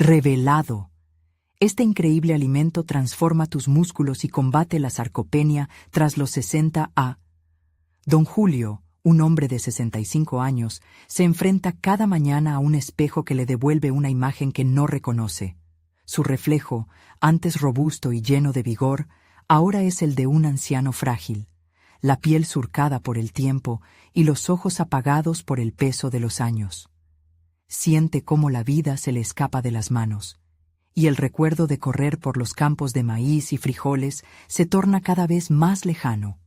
revelado. Este increíble alimento transforma tus músculos y combate la sarcopenia tras los 60 a. Don Julio, un hombre de 65 años, se enfrenta cada mañana a un espejo que le devuelve una imagen que no reconoce. Su reflejo, antes robusto y lleno de vigor, ahora es el de un anciano frágil, la piel surcada por el tiempo y los ojos apagados por el peso de los años. Siente cómo la vida se le escapa de las manos, y el recuerdo de correr por los campos de maíz y frijoles se torna cada vez más lejano.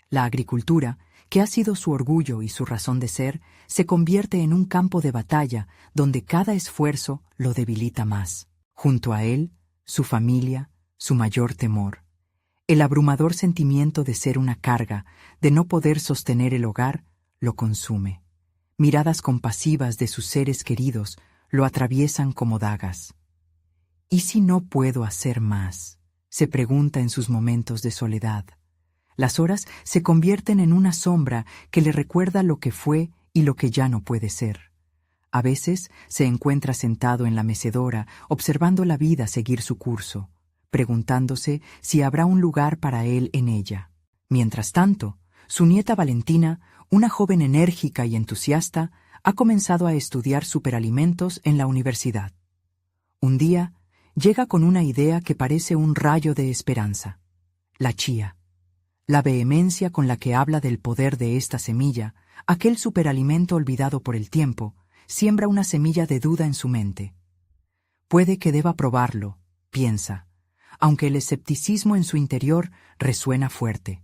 La agricultura, que ha sido su orgullo y su razón de ser, se convierte en un campo de batalla donde cada esfuerzo lo debilita más. Junto a él, su familia, su mayor temor. El abrumador sentimiento de ser una carga, de no poder sostener el hogar, lo consume. Miradas compasivas de sus seres queridos lo atraviesan como dagas. ¿Y si no puedo hacer más?, se pregunta en sus momentos de soledad. Las horas se convierten en una sombra que le recuerda lo que fue y lo que ya no puede ser. A veces se encuentra sentado en la mecedora, observando la vida seguir su curso, preguntándose si habrá un lugar para él en ella. Mientras tanto, su nieta Valentina, una joven enérgica y entusiasta, ha comenzado a estudiar superalimentos en la universidad. Un día, llega con una idea que parece un rayo de esperanza: la chía. La vehemencia con la que habla del poder de esta semilla, aquel superalimento olvidado por el tiempo, siembra una semilla de duda en su mente. Puede que deba probarlo, piensa, aunque el escepticismo en su interior resuena fuerte.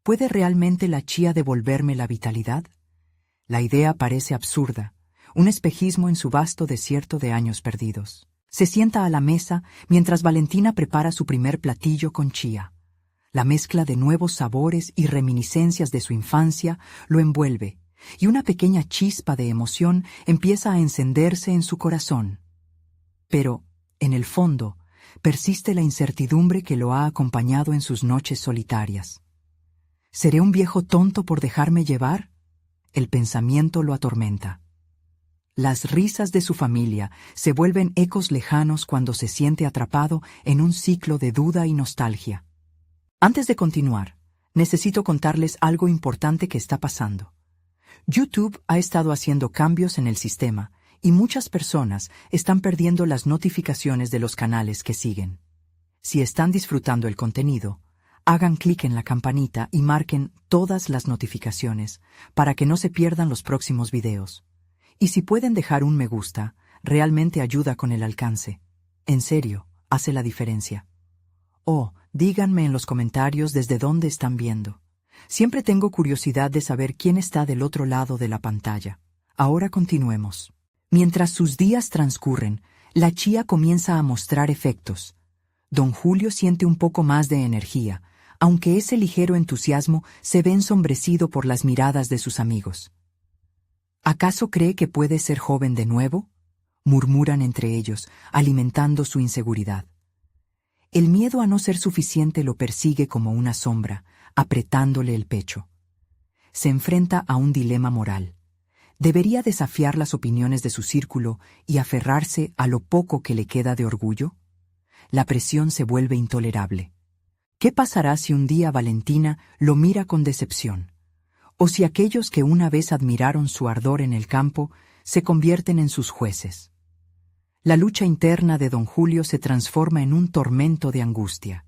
¿Puede realmente la chía devolverme la vitalidad? La idea parece absurda, un espejismo en su vasto desierto de años perdidos. Se sienta a la mesa mientras Valentina prepara su primer platillo con chía. La mezcla de nuevos sabores y reminiscencias de su infancia lo envuelve, y una pequeña chispa de emoción empieza a encenderse en su corazón. Pero, en el fondo, persiste la incertidumbre que lo ha acompañado en sus noches solitarias. ¿Seré un viejo tonto por dejarme llevar? El pensamiento lo atormenta. Las risas de su familia se vuelven ecos lejanos cuando se siente atrapado en un ciclo de duda y nostalgia. Antes de continuar, necesito contarles algo importante que está pasando. YouTube ha estado haciendo cambios en el sistema y muchas personas están perdiendo las notificaciones de los canales que siguen. Si están disfrutando el contenido, hagan clic en la campanita y marquen todas las notificaciones para que no se pierdan los próximos videos. Y si pueden dejar un me gusta, realmente ayuda con el alcance. En serio, hace la diferencia. Díganme en los comentarios desde dónde están viendo. Siempre tengo curiosidad de saber quién está del otro lado de la pantalla. Ahora continuemos. Mientras sus días transcurren, la chía comienza a mostrar efectos. Don Julio siente un poco más de energía, aunque ese ligero entusiasmo se ve ensombrecido por las miradas de sus amigos. ¿Acaso cree que puede ser joven de nuevo?, murmuran entre ellos, alimentando su inseguridad. El miedo a no ser suficiente lo persigue como una sombra, apretándole el pecho. Se enfrenta a un dilema moral. ¿Debería desafiar las opiniones de su círculo y aferrarse a lo poco que le queda de orgullo? La presión se vuelve intolerable. ¿Qué pasará si un día Valentina lo mira con decepción? ¿O si aquellos que una vez admiraron su ardor en el campo se convierten en sus jueces? La lucha interna de don Julio se transforma en un tormento de angustia.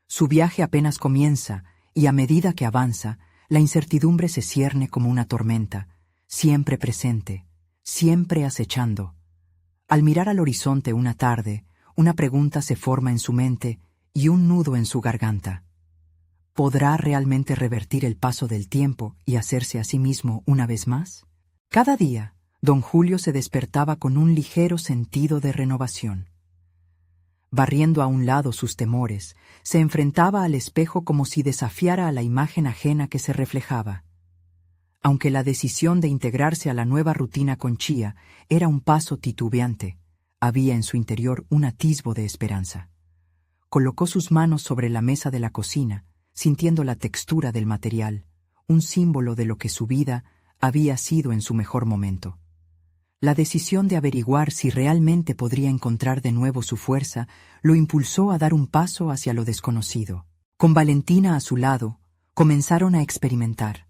Su viaje apenas comienza, y a medida que avanza, la incertidumbre se cierne como una tormenta, siempre presente, siempre acechando. Al mirar al horizonte una tarde, una pregunta se forma en su mente y un nudo en su garganta. ¿Podrá realmente revertir el paso del tiempo y hacerse a sí mismo una vez más? Cada día, don Julio se despertaba con un ligero sentido de renovación. Barriendo a un lado sus temores, se enfrentaba al espejo como si desafiara a la imagen ajena que se reflejaba. Aunque la decisión de integrarse a la nueva rutina con chía era un paso titubeante, había en su interior un atisbo de esperanza. Colocó sus manos sobre la mesa de la cocina, sintiendo la textura del material, un símbolo de lo que su vida había sido en su mejor momento. La decisión de averiguar si realmente podría encontrar de nuevo su fuerza lo impulsó a dar un paso hacia lo desconocido. Con Valentina a su lado, comenzaron a experimentar.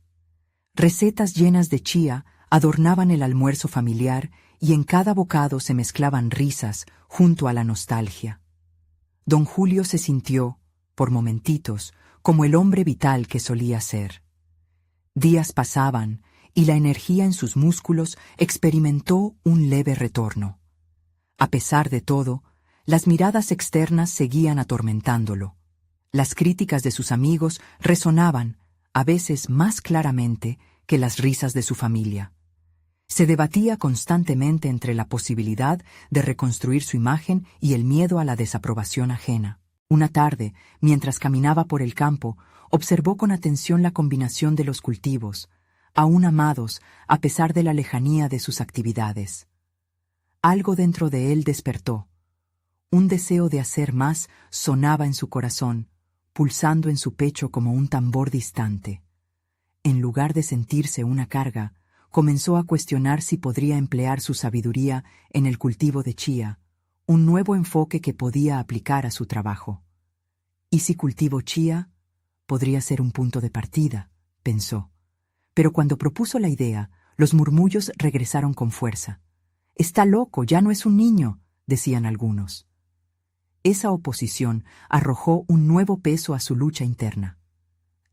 Recetas llenas de chía adornaban el almuerzo familiar y en cada bocado se mezclaban risas junto a la nostalgia. Don Julio se sintió, por momentitos, como el hombre vital que solía ser. Días pasaban y la energía en sus músculos experimentó un leve retorno. A pesar de todo, las miradas externas seguían atormentándolo. Las críticas de sus amigos resonaban, a veces más claramente que las risas de su familia. Se debatía constantemente entre la posibilidad de reconstruir su imagen y el miedo a la desaprobación ajena. Una tarde, mientras caminaba por el campo, observó con atención la combinación de los cultivos, aún amados a pesar de la lejanía de sus actividades. Algo dentro de él despertó. Un deseo de hacer más sonaba en su corazón, pulsando en su pecho como un tambor distante. En lugar de sentirse una carga, comenzó a cuestionar si podría emplear su sabiduría en el cultivo de chía, un nuevo enfoque que podía aplicar a su trabajo. ¿Y si cultivo chía? Podría ser un punto de partida, pensó. Pero cuando propuso la idea, los murmullos regresaron con fuerza. «Está loco, ya no es un niño», decían algunos. Esa oposición arrojó un nuevo peso a su lucha interna.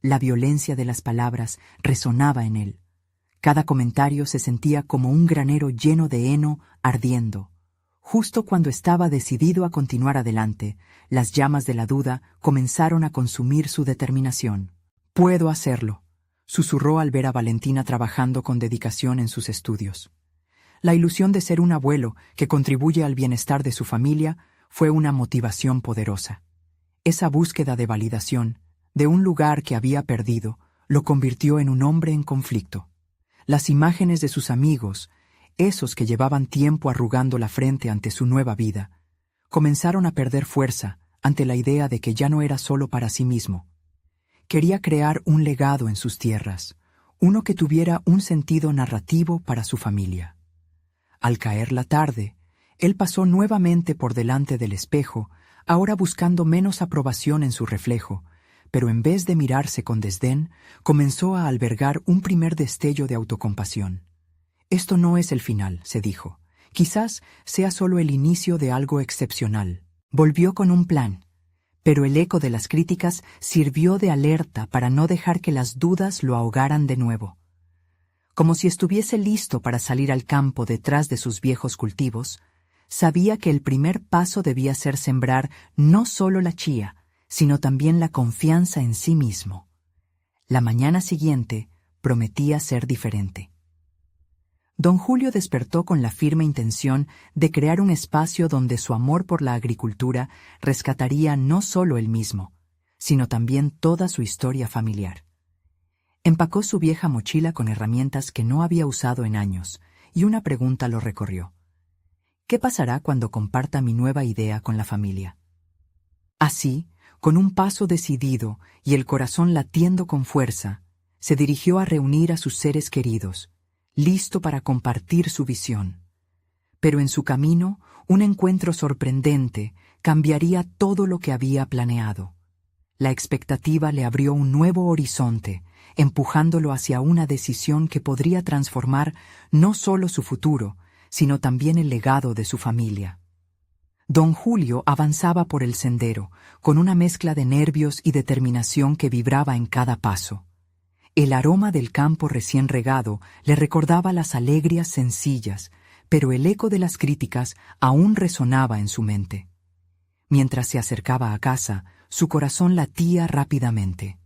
La violencia de las palabras resonaba en él. Cada comentario se sentía como un granero lleno de heno ardiendo. Justo cuando estaba decidido a continuar adelante, las llamas de la duda comenzaron a consumir su determinación. «Puedo hacerlo», susurró al ver a Valentina trabajando con dedicación en sus estudios. La ilusión de ser un abuelo que contribuye al bienestar de su familia fue una motivación poderosa. Esa búsqueda de validación, de un lugar que había perdido, lo convirtió en un hombre en conflicto. Las imágenes de sus amigos, esos que llevaban tiempo arrugando la frente ante su nueva vida, comenzaron a perder fuerza ante la idea de que ya no era solo para sí mismo. Quería crear un legado en sus tierras, uno que tuviera un sentido narrativo para su familia. Al caer la tarde, él pasó nuevamente por delante del espejo, ahora buscando menos aprobación en su reflejo, pero en vez de mirarse con desdén, comenzó a albergar un primer destello de autocompasión. «Esto no es el final», se dijo. «Quizás sea solo el inicio de algo excepcional». Volvió con un plan, pero el eco de las críticas sirvió de alerta para no dejar que las dudas lo ahogaran de nuevo. Como si estuviese listo para salir al campo detrás de sus viejos cultivos, sabía que el primer paso debía ser sembrar no solo la chía, sino también la confianza en sí mismo. La mañana siguiente prometía ser diferente. Don Julio despertó con la firme intención de crear un espacio donde su amor por la agricultura rescataría no solo él mismo, sino también toda su historia familiar. Empacó su vieja mochila con herramientas que no había usado en años, y una pregunta lo recorrió. ¿Qué pasará cuando comparta mi nueva idea con la familia? Así, con un paso decidido y el corazón latiendo con fuerza, se dirigió a reunir a sus seres queridos, listo para compartir su visión. Pero en su camino, un encuentro sorprendente cambiaría todo lo que había planeado. La expectativa le abrió un nuevo horizonte, empujándolo hacia una decisión que podría transformar no solo su futuro, sino también el legado de su familia. Don Julio avanzaba por el sendero, con una mezcla de nervios y determinación que vibraba en cada paso. El aroma del campo recién regado le recordaba las alegrías sencillas, pero el eco de las críticas aún resonaba en su mente. Mientras se acercaba a casa, su corazón latía rápidamente.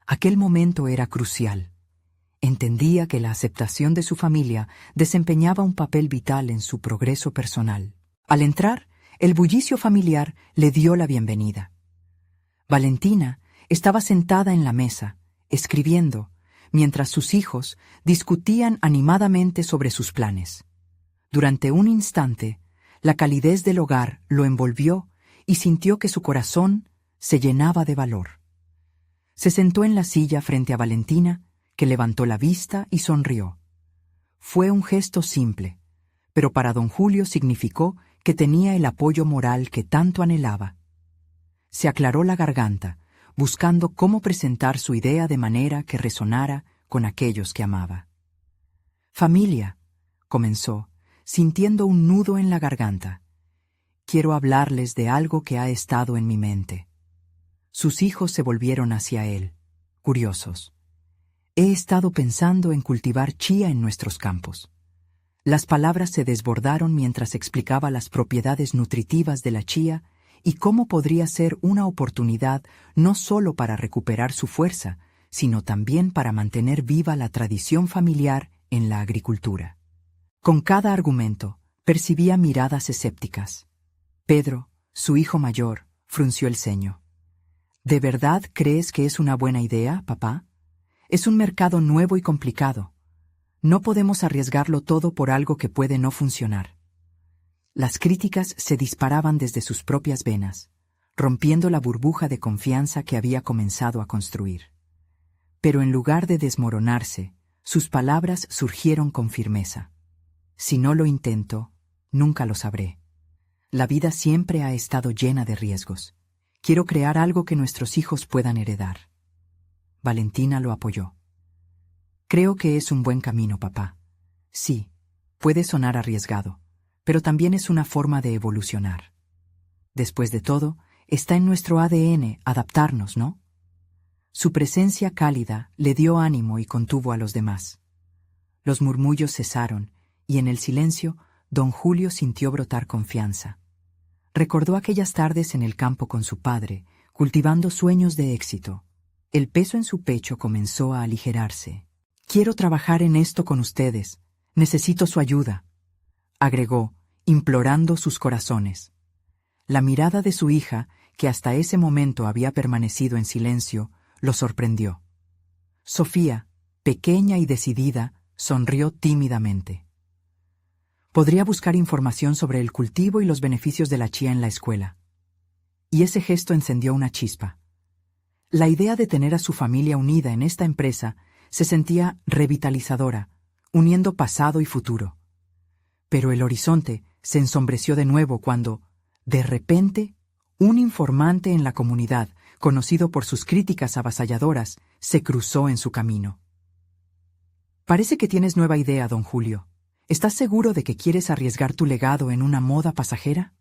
Aquel momento era crucial. Entendía que la aceptación de su familia desempeñaba un papel vital en su progreso personal. Al entrar, el bullicio familiar le dio la bienvenida. Valentina estaba sentada en la mesa, escribiendo, mientras sus hijos discutían animadamente sobre sus planes. Durante un instante, la calidez del hogar lo envolvió y sintió que su corazón se llenaba de valor. Se sentó en la silla frente a Valentina, que levantó la vista y sonrió. Fue un gesto simple, pero para don Julio significó que tenía el apoyo moral que tanto anhelaba. Se aclaró la garganta, buscando cómo presentar su idea de manera que resonara con aquellos que amaba. «Familia», comenzó, sintiendo un nudo en la garganta. «Quiero hablarles de algo que ha estado en mi mente». Sus hijos se volvieron hacia él, curiosos. «He estado pensando en cultivar chía en nuestros campos». Las palabras se desbordaron mientras explicaba las propiedades nutritivas de la chía y cómo podría ser una oportunidad no solo para recuperar su fuerza, sino también para mantener viva la tradición familiar en la agricultura. Con cada argumento, percibía miradas escépticas. Pedro, su hijo mayor, frunció el ceño. ¿De verdad crees que es una buena idea, papá? Es un mercado nuevo y complicado. No podemos arriesgarlo todo por algo que puede no funcionar. Las críticas se disparaban desde sus propias venas, rompiendo la burbuja de confianza que había comenzado a construir. Pero en lugar de desmoronarse, sus palabras surgieron con firmeza. Si no lo intento, nunca lo sabré. La vida siempre ha estado llena de riesgos. Quiero crear algo que nuestros hijos puedan heredar. Valentina lo apoyó. Creo que es un buen camino, papá. Sí, puede sonar arriesgado, pero también es una forma de evolucionar. Después de todo, está en nuestro ADN adaptarnos, ¿no? Su presencia cálida le dio ánimo y contuvo a los demás. Los murmullos cesaron, y en el silencio, don Julio sintió brotar confianza. Recordó aquellas tardes en el campo con su padre, cultivando sueños de éxito. El peso en su pecho comenzó a aligerarse. «Quiero trabajar en esto con ustedes. Necesito su ayuda», agregó, implorando sus corazones. La mirada de su hija, que hasta ese momento había permanecido en silencio, lo sorprendió. Sofía, pequeña y decidida, sonrió tímidamente. Podría buscar información sobre el cultivo y los beneficios de la chía en la escuela. Y ese gesto encendió una chispa. La idea de tener a su familia unida en esta empresa se sentía revitalizadora, uniendo pasado y futuro. Pero el horizonte se ensombreció de nuevo cuando, de repente, un informante en la comunidad, conocido por sus críticas avasalladoras, se cruzó en su camino. «Parece que tienes nueva idea, don Julio. ¿Estás seguro de que quieres arriesgar tu legado en una moda pasajera?»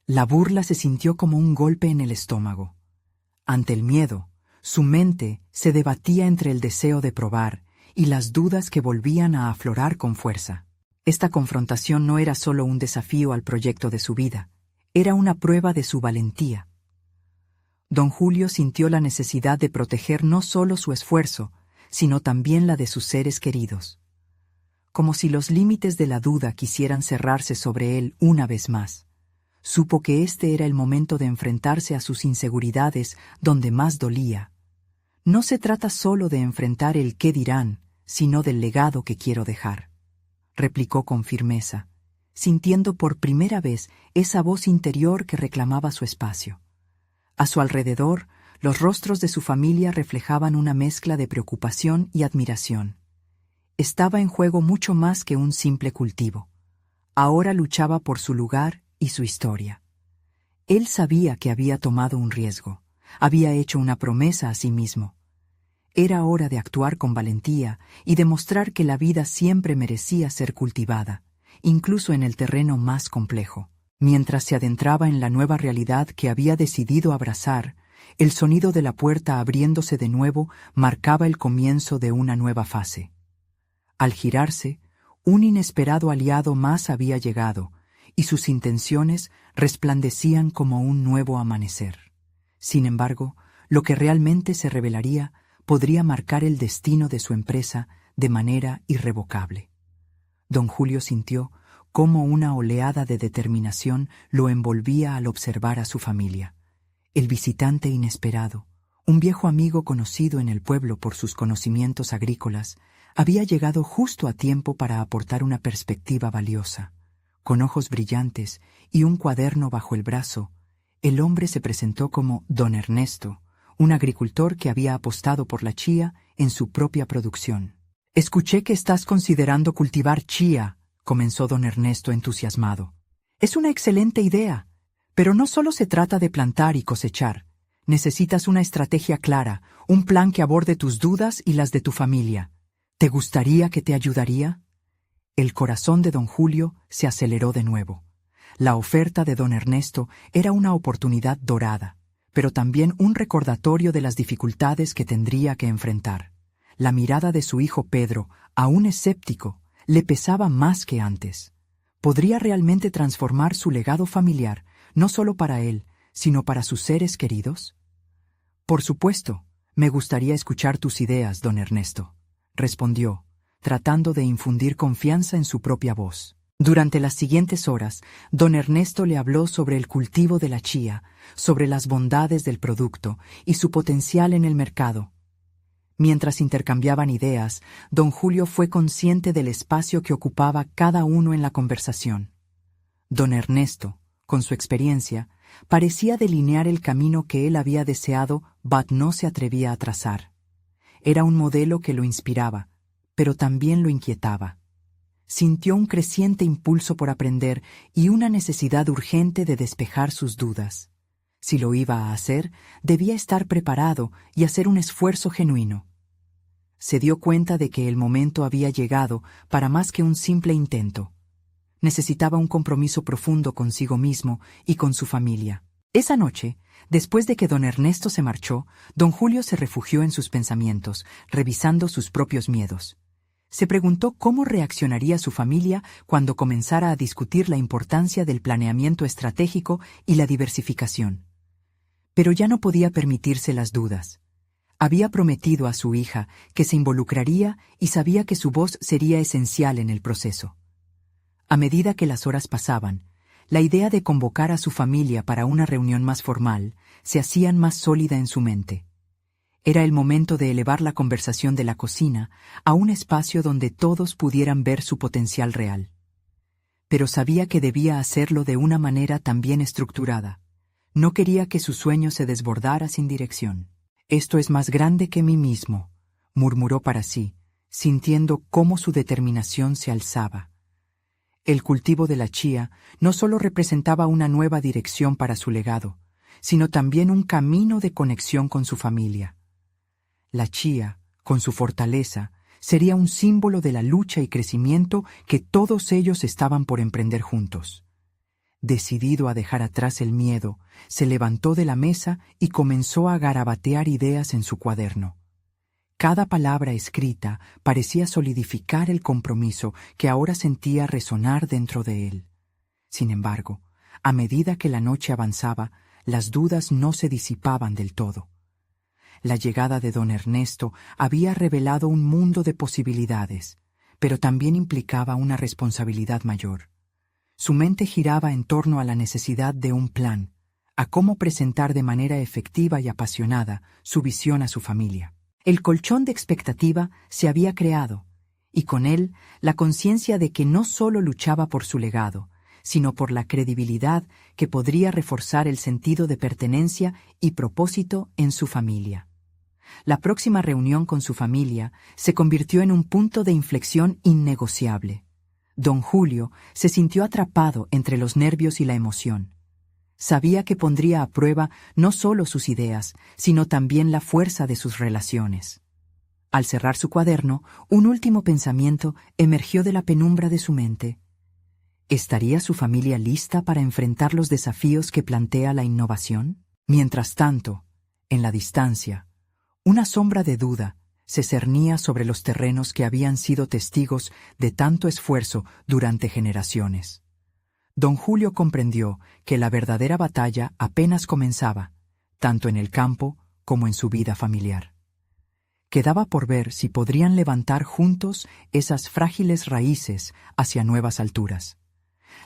La burla se sintió como un golpe en el estómago. Ante el miedo, su mente se debatía entre el deseo de probar y las dudas que volvían a aflorar con fuerza. Esta confrontación no era solo un desafío al proyecto de su vida, era una prueba de su valentía. Don Julio sintió la necesidad de proteger no solo su esfuerzo, sino también la de sus seres queridos. Como si los límites de la duda quisieran cerrarse sobre él una vez más. Supo que este era el momento de enfrentarse a sus inseguridades donde más dolía. No se trata solo de enfrentar el qué dirán, sino del legado que quiero dejar, replicó con firmeza, sintiendo por primera vez esa voz interior que reclamaba su espacio. A su alrededor, los rostros de su familia reflejaban una mezcla de preocupación y admiración. Estaba en juego mucho más que un simple cultivo. Ahora luchaba por su lugar y su historia. Él sabía que había tomado un riesgo, había hecho una promesa a sí mismo. Era hora de actuar con valentía y demostrar que la vida siempre merecía ser cultivada, incluso en el terreno más complejo. Mientras se adentraba en la nueva realidad que había decidido abrazar, el sonido de la puerta abriéndose de nuevo marcaba el comienzo de una nueva fase. Al girarse, un inesperado aliado más había llegado, y sus intenciones resplandecían como un nuevo amanecer. Sin embargo, lo que realmente se revelaría podría marcar el destino de su empresa de manera irrevocable. Don Julio sintió cómo una oleada de determinación lo envolvía al observar a su familia. El visitante inesperado, un viejo amigo conocido en el pueblo por sus conocimientos agrícolas, había llegado justo a tiempo para aportar una perspectiva valiosa. Con ojos brillantes y un cuaderno bajo el brazo, el hombre se presentó como don Ernesto, un agricultor que había apostado por la chía en su propia producción. «Escuché que estás considerando cultivar chía», comenzó don Ernesto entusiasmado. Es una excelente idea, pero no solo se trata de plantar y cosechar. Necesitas una estrategia clara, un plan que aborde tus dudas y las de tu familia. ¿Te gustaría que te ayudaría? El corazón de don Julio se aceleró de nuevo. La oferta de don Ernesto era una oportunidad dorada, pero también un recordatorio de las dificultades que tendría que enfrentar. La mirada de su hijo Pedro, aún escéptico, le pesaba más que antes. ¿Podría realmente transformar su legado familiar, no solo para él, sino para sus seres queridos? Por supuesto, me gustaría escuchar tus ideas, don Ernesto, respondió, tratando de infundir confianza en su propia voz. Durante las siguientes horas, don Ernesto le habló sobre el cultivo de la chía, sobre las bondades del producto y su potencial en el mercado. Mientras intercambiaban ideas, don Julio fue consciente del espacio que ocupaba cada uno en la conversación. Don Ernesto, con su experiencia, parecía delinear el camino que él había deseado, but no se atrevía a trazar. Era un modelo que lo inspiraba, pero también lo inquietaba. Sintió un creciente impulso por aprender y una necesidad urgente de despejar sus dudas. Si lo iba a hacer, debía estar preparado y hacer un esfuerzo genuino. Se dio cuenta de que el momento había llegado para más que un simple intento. Necesitaba un compromiso profundo consigo mismo y con su familia. Esa noche, después de que don Ernesto se marchó, don Julio se refugió en sus pensamientos, revisando sus propios miedos. Se preguntó cómo reaccionaría su familia cuando comenzara a discutir la importancia del planeamiento estratégico y la diversificación. Pero ya no podía permitirse las dudas. Había prometido a su hija que se involucraría y sabía que su voz sería esencial en el proceso. A medida que las horas pasaban, la idea de convocar a su familia para una reunión más formal se hacía más sólida en su mente. Era el momento de elevar la conversación de la cocina a un espacio donde todos pudieran ver su potencial real. Pero sabía que debía hacerlo de una manera también estructurada. No quería que su sueño se desbordara sin dirección. «Esto es más grande que mí mismo», murmuró para sí, sintiendo cómo su determinación se alzaba. El cultivo de la chía no solo representaba una nueva dirección para su legado, sino también un camino de conexión con su familia. La chía, con su fortaleza, sería un símbolo de la lucha y crecimiento que todos ellos estaban por emprender juntos. Decidido a dejar atrás el miedo, se levantó de la mesa y comenzó a garabatear ideas en su cuaderno. Cada palabra escrita parecía solidificar el compromiso que ahora sentía resonar dentro de él. Sin embargo, a medida que la noche avanzaba, las dudas no se disipaban del todo. La llegada de don Ernesto había revelado un mundo de posibilidades, pero también implicaba una responsabilidad mayor. Su mente giraba en torno a la necesidad de un plan, a cómo presentar de manera efectiva y apasionada su visión a su familia. El colchón de expectativa se había creado, y con él la conciencia de que no solo luchaba por su legado, sino por la credibilidad que podría reforzar el sentido de pertenencia y propósito en su familia. La próxima reunión con su familia se convirtió en un punto de inflexión innegociable. Don Julio se sintió atrapado entre los nervios y la emoción. Sabía que pondría a prueba no solo sus ideas, sino también la fuerza de sus relaciones. Al cerrar su cuaderno, un último pensamiento emergió de la penumbra de su mente. ¿Estaría su familia lista para enfrentar los desafíos que plantea la innovación? Mientras tanto, en la distancia, una sombra de duda se cernía sobre los terrenos que habían sido testigos de tanto esfuerzo durante generaciones. Don Julio comprendió que la verdadera batalla apenas comenzaba, tanto en el campo como en su vida familiar. Quedaba por ver si podrían levantar juntos esas frágiles raíces hacia nuevas alturas.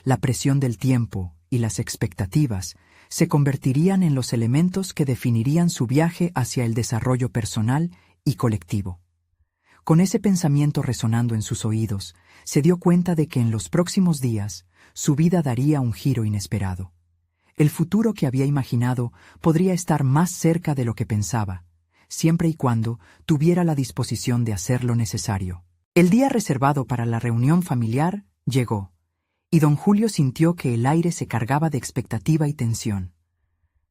La presión del tiempo y las expectativas se convertirían en los elementos que definirían su viaje hacia el desarrollo personal y colectivo. Con ese pensamiento resonando en sus oídos, se dio cuenta de que en los próximos días su vida daría un giro inesperado. El futuro que había imaginado podría estar más cerca de lo que pensaba, siempre y cuando tuviera la disposición de hacer lo necesario. El día reservado para la reunión familiar Llegó, y don Julio sintió que el aire se cargaba de expectativa y tensión.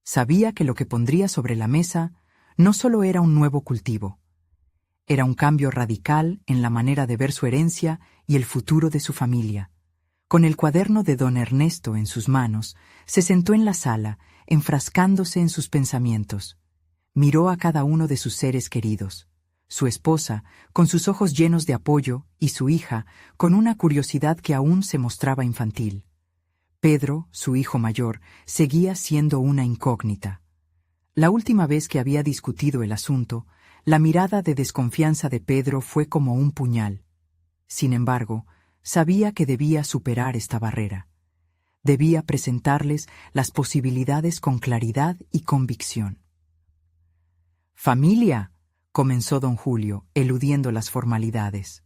Sabía que lo que pondría sobre la mesa no solo era un nuevo cultivo, era un cambio radical en la manera de ver su herencia y el futuro de su familia. Con el cuaderno de don Ernesto en sus manos, se sentó en la sala, enfrascándose en sus pensamientos. Miró a cada uno de sus seres queridos. Su esposa, con sus ojos llenos de apoyo, y su hija, con una curiosidad que aún se mostraba infantil. Pedro, su hijo mayor, seguía siendo una incógnita. La última vez que había discutido el asunto, la mirada de desconfianza de Pedro fue como un puñal. Sin embargo, sabía que debía superar esta barrera. Debía presentarles las posibilidades con claridad y convicción. «Familia», comenzó don Julio, eludiendo las formalidades.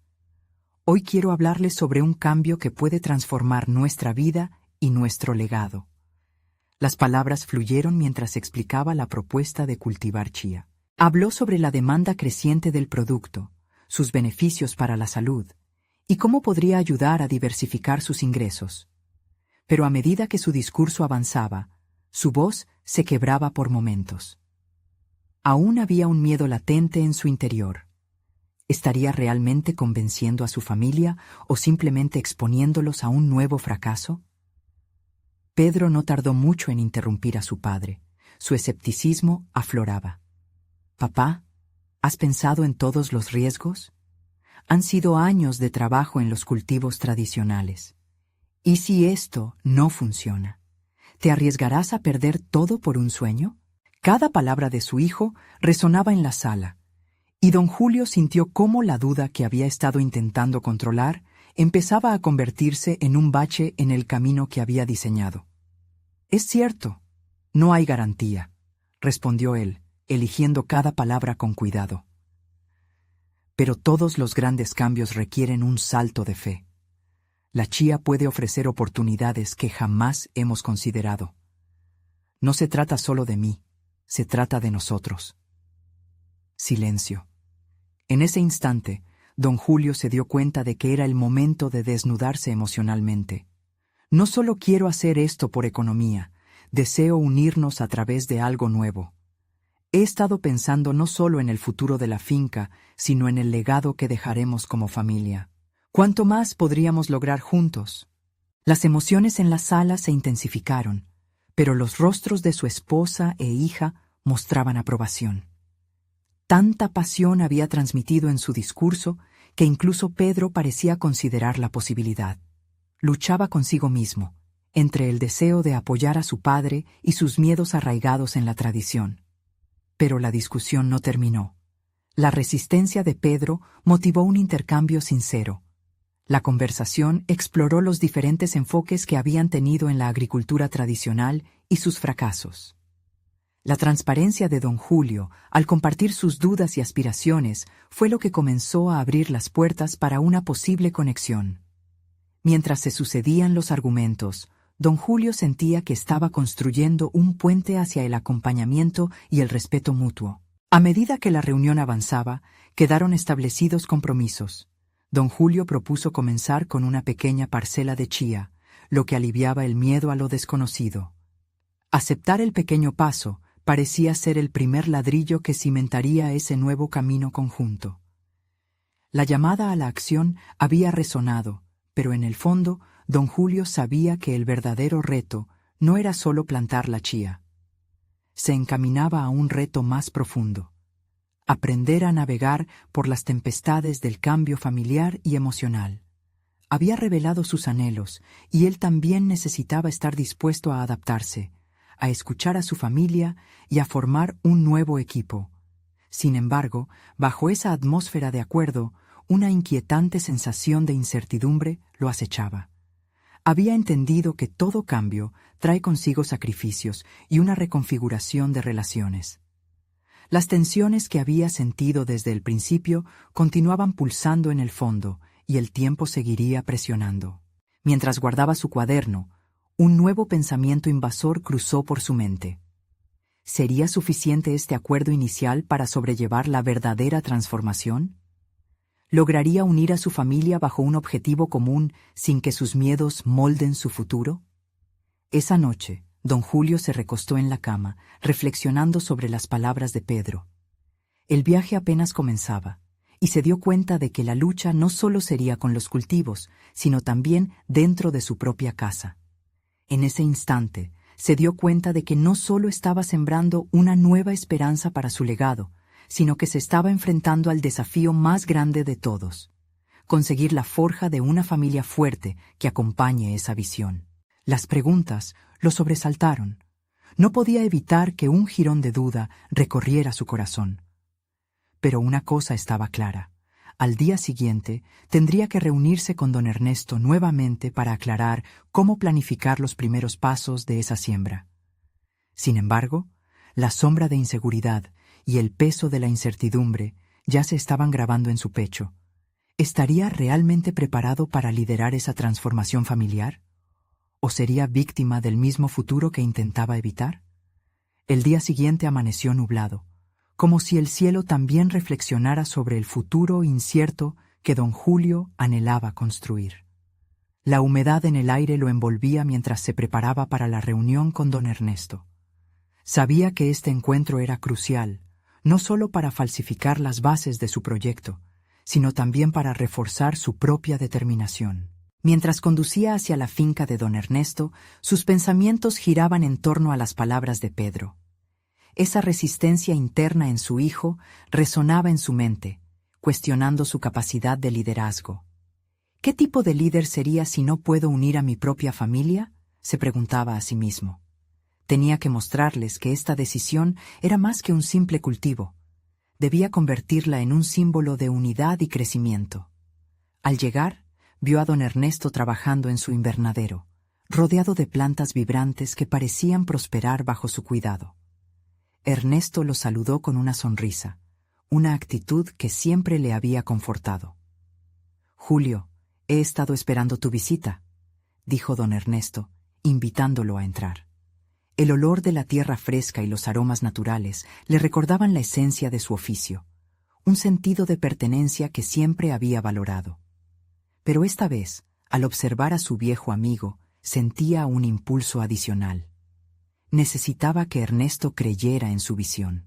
«Hoy quiero hablarles sobre un cambio que puede transformar nuestra vida y nuestro legado». Las palabras fluyeron mientras explicaba la propuesta de cultivar chía. Habló sobre la demanda creciente del producto, sus beneficios para la salud, y cómo podría ayudar a diversificar sus ingresos. Pero a medida que su discurso avanzaba, su voz se quebraba por momentos. Aún había un miedo latente en su interior. ¿Estaría realmente convenciendo a su familia o simplemente exponiéndolos a un nuevo fracaso? Pedro no tardó mucho en interrumpir a su padre. Su escepticismo afloraba. «Papá, ¿has pensado en todos los riesgos? Han sido años de trabajo en los cultivos tradicionales. ¿Y si esto no funciona? ¿Te arriesgarás a perder todo por un sueño?» Cada palabra de su hijo resonaba en la sala, y don Julio sintió cómo la duda que había estado intentando controlar empezaba a convertirse en un bache en el camino que había diseñado. «Es cierto, no hay garantía», respondió él, eligiendo cada palabra con cuidado. «Pero todos los grandes cambios requieren un salto de fe. La chía puede ofrecer oportunidades que jamás hemos considerado. No se trata solo de mí, se trata de nosotros». Silencio. En ese instante, don Julio se dio cuenta de que era el momento de desnudarse emocionalmente. «No solo quiero hacer esto por economía, deseo unirnos a través de algo nuevo. He estado pensando no solo en el futuro de la finca, sino en el legado que dejaremos como familia. ¿Cuánto más podríamos lograr juntos?» Las emociones en la sala se intensificaron, pero los rostros de su esposa e hija mostraban aprobación. Tanta pasión había transmitido en su discurso que incluso Pedro parecía considerar la posibilidad. Luchaba consigo mismo, entre el deseo de apoyar a su padre y sus miedos arraigados en la tradición. Pero la discusión no terminó. La resistencia de Pedro motivó un intercambio sincero. La conversación exploró los diferentes enfoques que habían tenido en la agricultura tradicional y sus fracasos. La transparencia de don Julio, al compartir sus dudas y aspiraciones, fue lo que comenzó a abrir las puertas para una posible conexión. Mientras se sucedían los argumentos, don Julio sentía que estaba construyendo un puente hacia el acompañamiento y el respeto mutuo. A medida que la reunión avanzaba, quedaron establecidos compromisos. Don Julio propuso comenzar con una pequeña parcela de chía, lo que aliviaba el miedo a lo desconocido. Aceptar el pequeño paso parecía ser el primer ladrillo que cimentaría ese nuevo camino conjunto. La llamada a la acción había resonado, pero en el fondo, don Julio sabía que el verdadero reto no era solo plantar la chía. Se encaminaba a un reto más profundo: aprender a navegar por las tempestades del cambio familiar y emocional. Había revelado sus anhelos, y él también necesitaba estar dispuesto a adaptarse, a escuchar a su familia y a formar un nuevo equipo. Sin embargo, bajo esa atmósfera de acuerdo, una inquietante sensación de incertidumbre lo acechaba. Había entendido que todo cambio trae consigo sacrificios y una reconfiguración de relaciones. Las tensiones que había sentido desde el principio continuaban pulsando en el fondo, y el tiempo seguiría presionando. Mientras guardaba su cuaderno, un nuevo pensamiento invasor cruzó por su mente. ¿Sería suficiente este acuerdo inicial para sobrellevar la verdadera transformación? ¿Lograría unir a su familia bajo un objetivo común sin que sus miedos molden su futuro? Esa noche, don Julio se recostó en la cama, reflexionando sobre las palabras de Pedro. El viaje apenas comenzaba, y se dio cuenta de que la lucha no solo sería con los cultivos, sino también dentro de su propia casa. En ese instante, se dio cuenta de que no solo estaba sembrando una nueva esperanza para su legado, sino que se estaba enfrentando al desafío más grande de todos: conseguir la forja de una familia fuerte que acompañe esa visión. Las preguntas lo sobresaltaron. No podía evitar que un jirón de duda recorriera su corazón. Pero una cosa estaba clara: al día siguiente tendría que reunirse con don Ernesto nuevamente para aclarar cómo planificar los primeros pasos de esa siembra. Sin embargo, la sombra de inseguridad y el peso de la incertidumbre ya se estaban grabando en su pecho. ¿Estaría realmente preparado para liderar esa transformación familiar? ¿O sería víctima del mismo futuro que intentaba evitar? El día siguiente amaneció nublado, como si el cielo también reflexionara sobre el futuro incierto que don Julio anhelaba construir. La humedad en el aire lo envolvía mientras se preparaba para la reunión con don Ernesto. Sabía que este encuentro era crucial, no solo para falsificar las bases de su proyecto, sino también para reforzar su propia determinación. Mientras conducía hacia la finca de don Ernesto, sus pensamientos giraban en torno a las palabras de Pedro. Esa resistencia interna en su hijo resonaba en su mente, cuestionando su capacidad de liderazgo. ¿Qué tipo de líder sería si no puedo unir a mi propia familia?, se preguntaba a sí mismo. Tenía que mostrarles que esta decisión era más que un simple cultivo. Debía convertirla en un símbolo de unidad y crecimiento. Al llegar, vio a don Ernesto trabajando en su invernadero, rodeado de plantas vibrantes que parecían prosperar bajo su cuidado. Ernesto lo saludó con una sonrisa, una actitud que siempre le había confortado. «Julio, he estado esperando tu visita», dijo don Ernesto, invitándolo a entrar. El olor de la tierra fresca y los aromas naturales le recordaban la esencia de su oficio, un sentido de pertenencia que siempre había valorado. Pero esta vez, al observar a su viejo amigo, sentía un impulso adicional. Necesitaba que Ernesto creyera en su visión.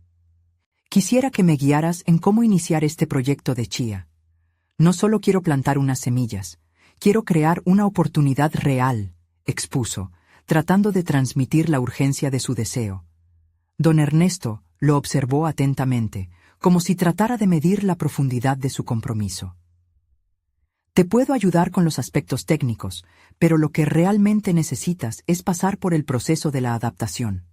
«Quisiera que me guiaras en cómo iniciar este proyecto de chía. No solo quiero plantar unas semillas, quiero crear una oportunidad real», expuso, tratando de transmitir la urgencia de su deseo. Don Ernesto lo observó atentamente, como si tratara de medir la profundidad de su compromiso. «Te puedo ayudar con los aspectos técnicos, pero lo que realmente necesitas es pasar por el proceso de la adaptación.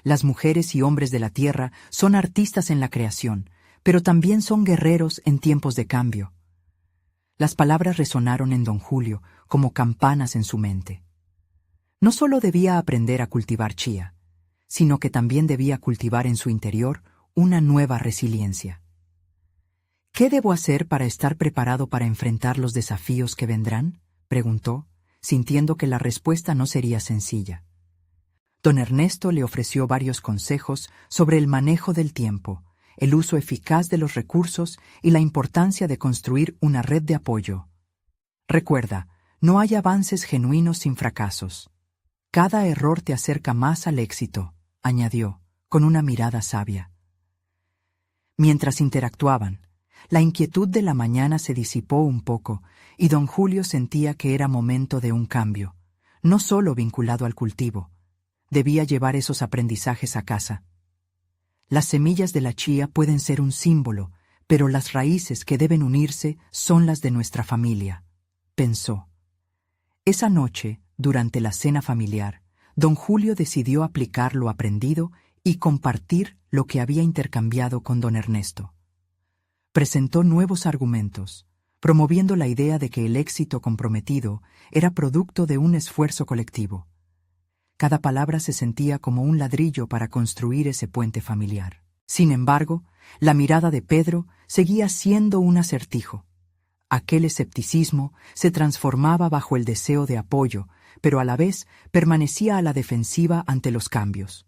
Las mujeres y hombres de la tierra son artistas en la creación, pero también son guerreros en tiempos de cambio». Las palabras resonaron en don Julio como campanas en su mente. No solo debía aprender a cultivar chía, sino que también debía cultivar en su interior una nueva resiliencia. «¿Qué debo hacer para estar preparado para enfrentar los desafíos que vendrán?», preguntó, sintiendo que la respuesta no sería sencilla. Don Ernesto le ofreció varios consejos sobre el manejo del tiempo, el uso eficaz de los recursos y la importancia de construir una red de apoyo. «Recuerda, no hay avances genuinos sin fracasos. Cada error te acerca más al éxito», añadió, con una mirada sabia. Mientras interactuaban, la inquietud de la mañana se disipó un poco y don Julio sentía que era momento de un cambio, no solo vinculado al cultivo. Debía llevar esos aprendizajes a casa. Las semillas de la chía pueden ser un símbolo, pero las raíces que deben unirse son las de nuestra familia, pensó. Esa noche, durante la cena familiar, don Julio decidió aplicar lo aprendido y compartir lo que había intercambiado con don Ernesto. Presentó nuevos argumentos, promoviendo la idea de que el éxito comprometido era producto de un esfuerzo colectivo. Cada palabra se sentía como un ladrillo para construir ese puente familiar. Sin embargo, la mirada de Pedro seguía siendo un acertijo. Aquel escepticismo se transformaba bajo el deseo de apoyo, pero a la vez permanecía a la defensiva ante los cambios.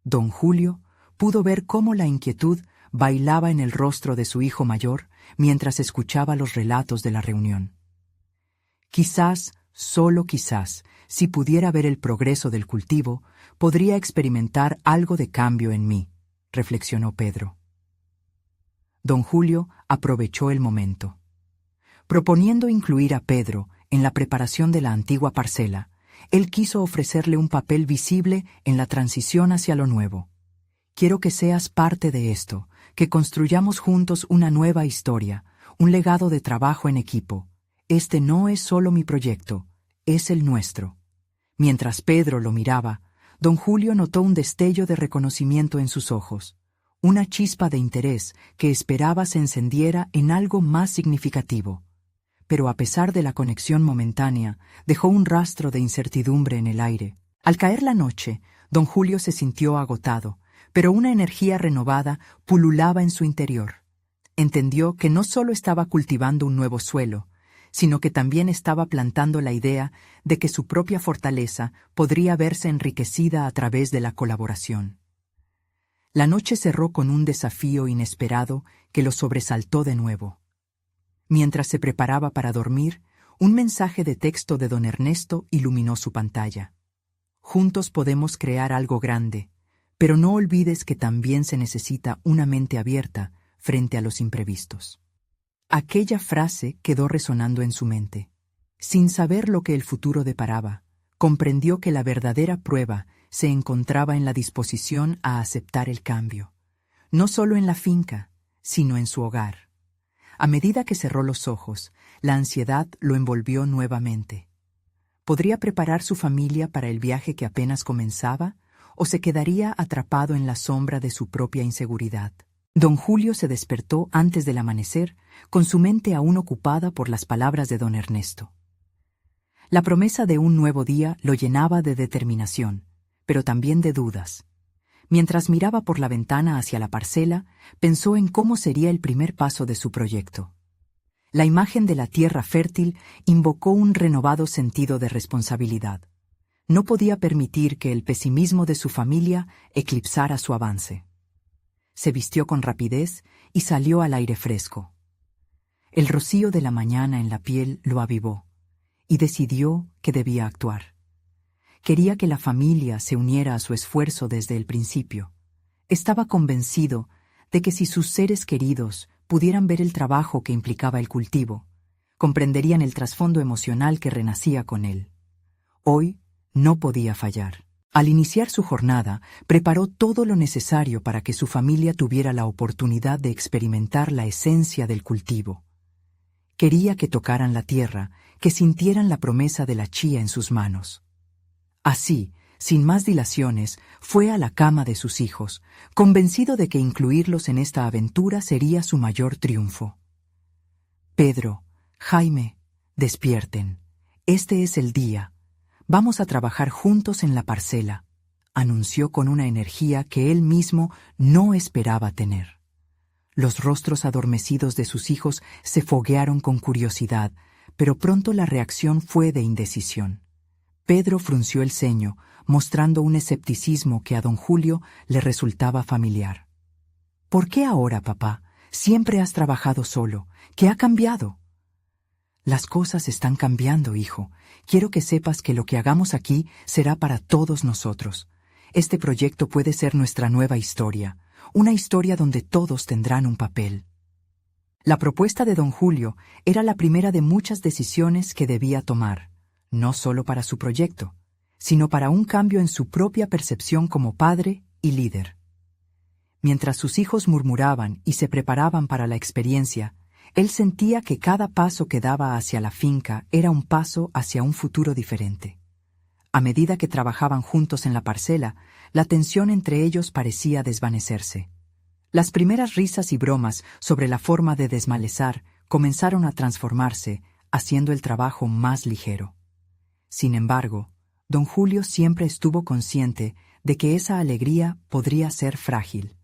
Don Julio pudo ver cómo la inquietud bailaba en el rostro de su hijo mayor mientras escuchaba los relatos de la reunión. Quizás, solo quizás, si pudiera ver el progreso del cultivo, podría experimentar algo de cambio en mí, reflexionó Pedro. Don Julio aprovechó el momento. Proponiendo incluir a Pedro en la preparación de la antigua parcela, él quiso ofrecerle un papel visible en la transición hacia lo nuevo. Quiero que seas parte de esto, que construyamos juntos una nueva historia, un legado de trabajo en equipo. Este no es solo mi proyecto, es el nuestro. Mientras Pedro lo miraba, don Julio notó un destello de reconocimiento en sus ojos, una chispa de interés que esperaba se encendiera en algo más significativo. Pero a pesar de la conexión momentánea, dejó un rastro de incertidumbre en el aire. Al caer la noche, don Julio se sintió agotado, pero una energía renovada pululaba en su interior. Entendió que no solo estaba cultivando un nuevo suelo, sino que también estaba plantando la idea de que su propia fortaleza podría verse enriquecida a través de la colaboración. La noche cerró con un desafío inesperado que lo sobresaltó de nuevo. Mientras se preparaba para dormir, un mensaje de texto de don Ernesto iluminó su pantalla. Juntos podemos crear algo grande, pero no olvides que también se necesita una mente abierta frente a los imprevistos. Aquella frase quedó resonando en su mente. Sin saber lo que el futuro deparaba, comprendió que la verdadera prueba se encontraba en la disposición a aceptar el cambio, no solo en la finca, sino en su hogar. A medida que cerró los ojos, la ansiedad lo envolvió nuevamente. ¿Podría preparar su familia para el viaje que apenas comenzaba, o se quedaría atrapado en la sombra de su propia inseguridad? Don Julio se despertó antes del amanecer, con su mente aún ocupada por las palabras de don Ernesto. La promesa de un nuevo día lo llenaba de determinación, pero también de dudas. Mientras miraba por la ventana hacia la parcela, pensó en cómo sería el primer paso de su proyecto. La imagen de la tierra fértil invocó un renovado sentido de responsabilidad. No podía permitir que el pesimismo de su familia eclipsara su avance. Se vistió con rapidez y salió al aire fresco. El rocío de la mañana en la piel lo avivó, y decidió que debía actuar. Quería que la familia se uniera a su esfuerzo desde el principio. Estaba convencido de que si sus seres queridos pudieran ver el trabajo que implicaba el cultivo, comprenderían el trasfondo emocional que renacía con él. Hoy no podía fallar. Al iniciar su jornada, preparó todo lo necesario para que su familia tuviera la oportunidad de experimentar la esencia del cultivo. Quería que tocaran la tierra, que sintieran la promesa de la chía en sus manos. Así, sin más dilaciones, fue a la cama de sus hijos, convencido de que incluirlos en esta aventura sería su mayor triunfo. Pedro, Jaime, despierten. Este es el día. Vamos a trabajar juntos en la parcela, anunció con una energía que él mismo no esperaba tener. Los rostros adormecidos de sus hijos se foguearon con curiosidad, pero pronto la reacción fue de indecisión. Pedro frunció el ceño, mostrando un escepticismo que a don Julio le resultaba familiar. ¿Por qué ahora, papá? Siempre has trabajado solo. ¿Qué ha cambiado? Las cosas están cambiando, hijo. Quiero que sepas que lo que hagamos aquí será para todos nosotros. Este proyecto puede ser nuestra nueva historia, una historia donde todos tendrán un papel. La propuesta de don Julio era la primera de muchas decisiones que debía tomar, no solo para su proyecto, sino para un cambio en su propia percepción como padre y líder. Mientras sus hijos murmuraban y se preparaban para la experiencia, él sentía que cada paso que daba hacia la finca era un paso hacia un futuro diferente. A medida que trabajaban juntos en la parcela, la tensión entre ellos parecía desvanecerse. Las primeras risas y bromas sobre la forma de desmalezar comenzaron a transformarse, haciendo el trabajo más ligero. Sin embargo, don Julio siempre estuvo consciente de que esa alegría podría ser frágil.